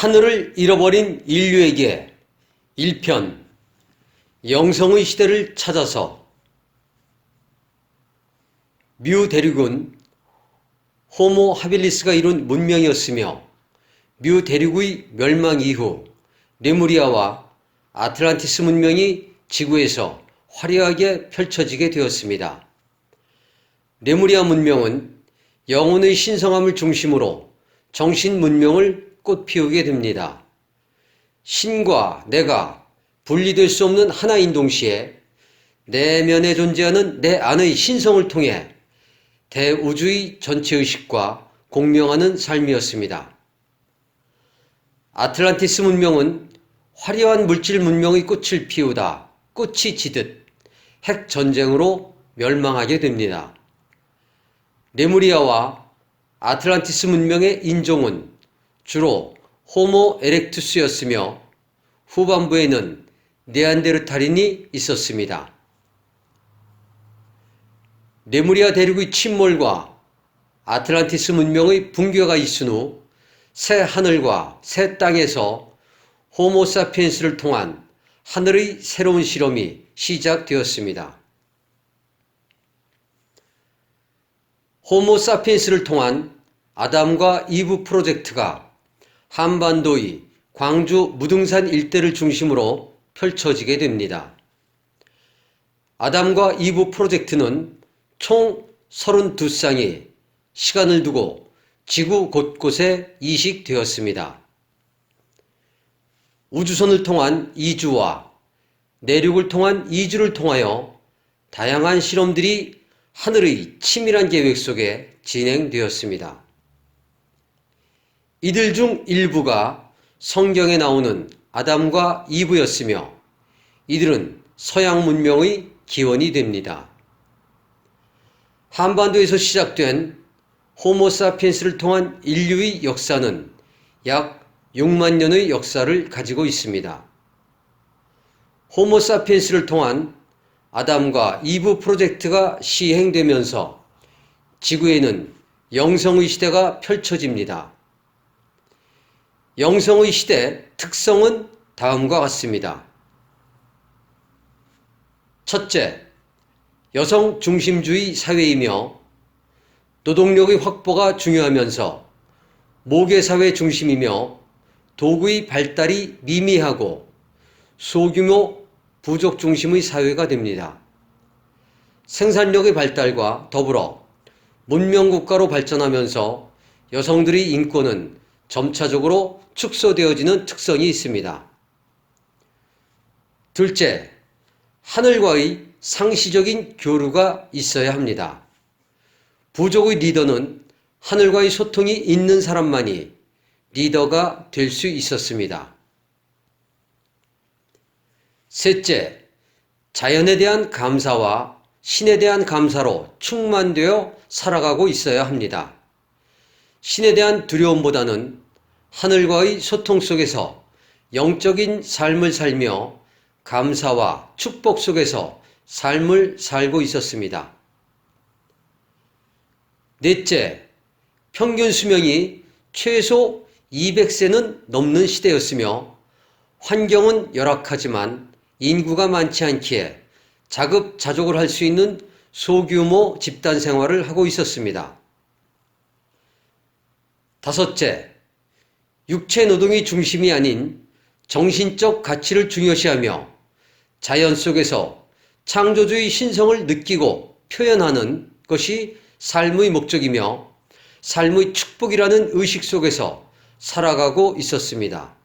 하늘을 잃어버린 인류에게 1편 영성의 시대를 찾아서. 뮤 대륙은 호모 하빌리스가 이룬 문명이었으며 뮤 대륙의 멸망 이후 레무리아와 아틀란티스 문명이 지구에서 화려하게 펼쳐지게 되었습니다. 레무리아 문명은 영혼의 신성함을 중심으로 정신 문명을 꽃피우게 됩니다. 신과 내가 분리될 수 없는 하나인 동시에 내면에 존재하는 내 안의 신성을 통해 대우주의 전체의식과 공명하는 삶이었습니다. 아틀란티스 문명은 화려한 물질 문명의 꽃을 피우다 꽃이 지듯 핵전쟁으로 멸망하게 됩니다. 레무리아와 아틀란티스 문명의 인종은 주로 호모 에렉투스였으며 후반부에는 네안데르탈인이 있었습니다. 레무리아 대륙의 침몰과 아틀란티스 문명의 붕괴가 있은 후 새 하늘과 새 땅에서 호모 사피엔스를 통한 하늘의 새로운 실험이 시작되었습니다. 호모 사피엔스를 통한 아담과 이브 프로젝트가 한반도의 광주 무등산 일대를 중심으로 펼쳐지게 됩니다. 아담과 이브 프로젝트는 총 32쌍이 시간을 두고 지구 곳곳에 이식되었습니다. 우주선을 통한 이주와 내륙을 통한 이주를 통하여 다양한 실험들이 하늘의 치밀한 계획 속에 진행되었습니다. 이들 중 일부가 성경에 나오는 아담과 이브였으며 이들은 서양 문명의 기원이 됩니다. 한반도에서 시작된 호모 사피엔스를 통한 인류의 역사는 약 6만 년의 역사를 가지고 있습니다. 호모 사피엔스를 통한 아담과 이브 프로젝트가 시행되면서 지구에는 영성의 시대가 펼쳐집니다. 영성의 시대 특성은 다음과 같습니다. 첫째, 여성 중심주의 사회이며 노동력의 확보가 중요하면서 모계사회 중심이며 도구의 발달이 미미하고 소규모 부족 중심의 사회가 됩니다. 생산력의 발달과 더불어 문명국가로 발전하면서 여성들의 인권은 점차적으로 축소되어지는 특성이 있습니다. 둘째, 하늘과의 상시적인 교류가 있어야 합니다. 부족의 리더는 하늘과의 소통이 있는 사람만이 리더가 될 수 있었습니다. 셋째, 자연에 대한 감사와 신에 대한 감사로 충만되어 살아가고 있어야 합니다. 신에 대한 두려움보다는 하늘과의 소통 속에서 영적인 삶을 살며 감사와 축복 속에서 삶을 살고 있었습니다. 넷째, 평균 수명이 최소 200세는 넘는 시대였으며 환경은 열악하지만 인구가 많지 않기에 자급자족을 할 수 있는 소규모 집단 생활을 하고 있었습니다. 다섯째, 육체 노동이 중심이 아닌 정신적 가치를 중요시하며 자연 속에서 창조주의 신성을 느끼고 표현하는 것이 삶의 목적이며 삶의 축복이라는 의식 속에서 살아가고 있었습니다.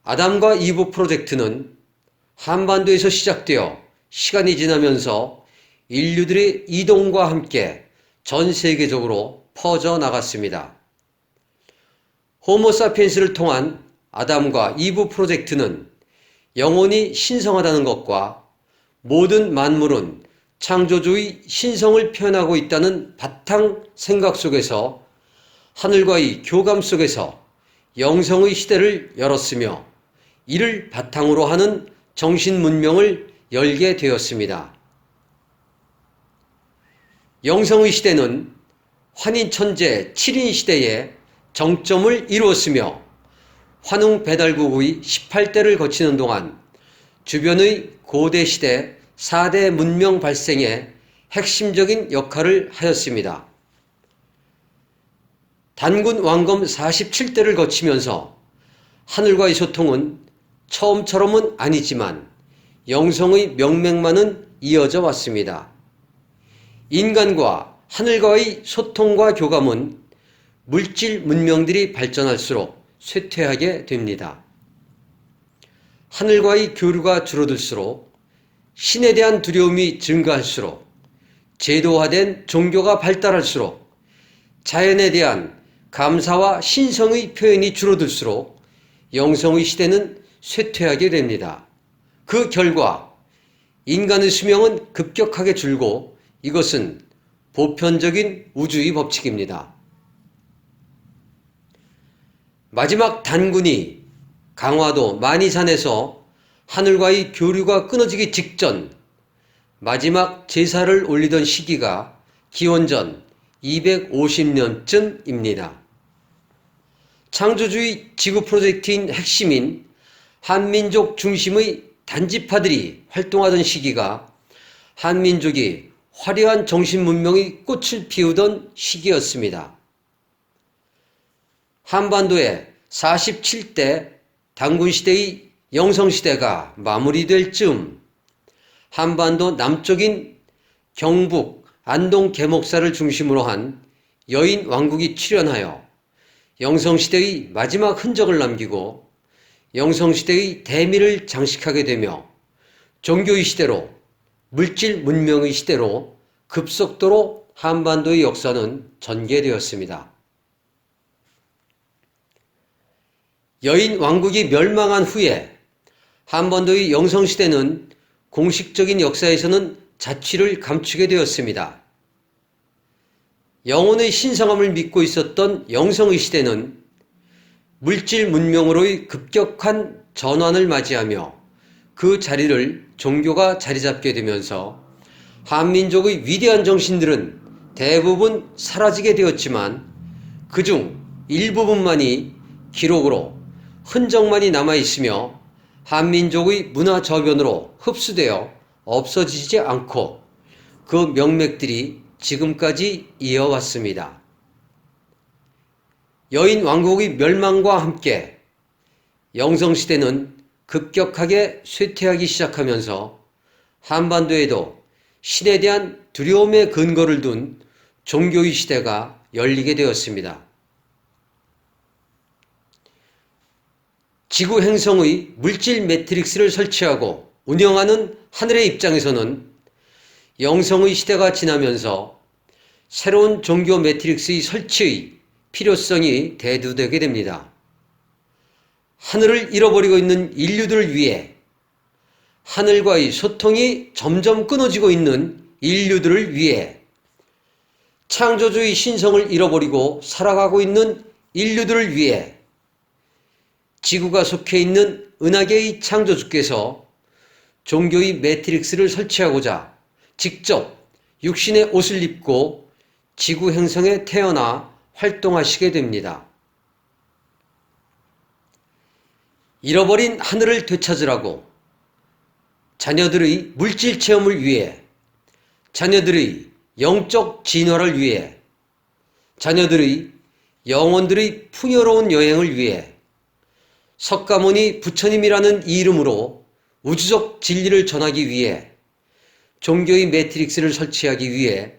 아담과 이브 프로젝트는 한반도에서 시작되어 시간이 지나면서 인류들의 이동과 함께 전 세계적으로 퍼져나갔습니다. 호모 사피엔스를 통한 아담과 이브 프로젝트는 영혼이 신성하다는 것과 모든 만물은 창조주의 신성을 표현하고 있다는 바탕 생각 속에서 하늘과의 교감 속에서 영성의 시대를 열었으며 이를 바탕으로 하는 정신 문명을 열게 되었습니다. 영성의 시대는 환인천재 7인 시대에 정점을 이루었으며 환웅 배달국의 18대를 거치는 동안 주변의 고대시대 4대 문명 발생에 핵심적인 역할을 하였습니다. 단군 왕검 47대를 거치면서 하늘과의 소통은 처음처럼은 아니지만 영성의 명맥만은 이어져 왔습니다. 인간과 하늘과의 소통과 교감은 물질 문명들이 발전할수록 쇠퇴하게 됩니다. 하늘과의 교류가 줄어들수록 신에 대한 두려움이 증가할수록 제도화된 종교가 발달할수록 자연에 대한 감사와 신성의 표현이 줄어들수록 영성의 시대는 쇠퇴하게 됩니다. 그 결과 인간의 수명은 급격하게 줄고 이것은 보편적인 우주의 법칙입니다. 마지막 단군이 강화도 만이산에서 하늘과의 교류가 끊어지기 직전 마지막 제사를 올리던 시기가 기원전 250년쯤입니다. 창조주의 지구 프로젝트인 핵심인 한민족 중심의 단지파들이 활동하던 시기가 한민족이 화려한 정신문명의 꽃을 피우던 시기였습니다. 한반도의 47대 단군시대의 영성시대가 마무리될 즈음 한반도 남쪽인 경북 안동 계목사를 중심으로 한 여인 왕국이 출현하여 영성시대의 마지막 흔적을 남기고 영성시대의 대미를 장식하게 되며 종교의 시대로 물질 문명의 시대로 급속도로 한반도의 역사는 전개되었습니다. 여인 왕국이 멸망한 후에 한반도의 영성시대는 공식적인 역사에서는 자취를 감추게 되었습니다. 영혼의 신성함을 믿고 있었던 영성의 시대는 물질 문명으로의 급격한 전환을 맞이하며 그 자리를 종교가 자리잡게 되면서 한민족의 위대한 정신들은 대부분 사라지게 되었지만 그중 일부분만이 기록으로 흔적만이 남아있으며 한민족의 문화 저변으로 흡수되어 없어지지 않고 그 명맥들이 지금까지 이어왔습니다. 여인 왕국의 멸망과 함께 영성시대는 급격하게 쇠퇴하기 시작하면서 한반도에도 신에 대한 두려움의 근거를 둔 종교의 시대가 열리게 되었습니다. 지구 행성의 물질 매트릭스를 설치하고 운영하는 하늘의 입장에서는 영성의 시대가 지나면서 새로운 종교 매트릭스의 설치의 필요성이 대두되게 됩니다. 하늘을 잃어버리고 있는 인류들을 위해 하늘과의 소통이 점점 끊어지고 있는 인류들을 위해 창조주의 신성을 잃어버리고 살아가고 있는 인류들을 위해 지구가 속해 있는 은하계의 창조주께서 종교의 매트릭스를 설치하고자 직접 육신의 옷을 입고 지구 행성에 태어나 활동하시게 됩니다. 잃어버린 하늘을 되찾으라고 자녀들의 물질 체험을 위해, 자녀들의 영적 진화를 위해, 자녀들의 영혼들의 풍요로운 여행을 위해 석가모니 부처님이라는 이름으로 우주적 진리를 전하기 위해 종교의 매트릭스를 설치하기 위해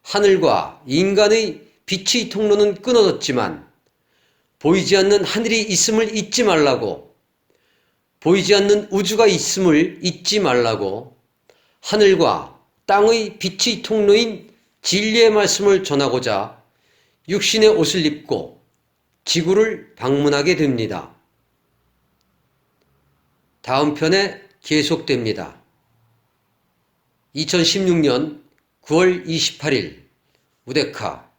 하늘과 인간의 빛의 통로는 끊어졌지만 보이지 않는 하늘이 있음을 잊지 말라고, 보이지 않는 우주가 있음을 잊지 말라고 하늘과 땅의 빛의 통로인 진리의 말씀을 전하고자 육신의 옷을 입고 지구를 방문하게 됩니다. 다음 편에 계속됩니다. 2016년 9월 28일 우데카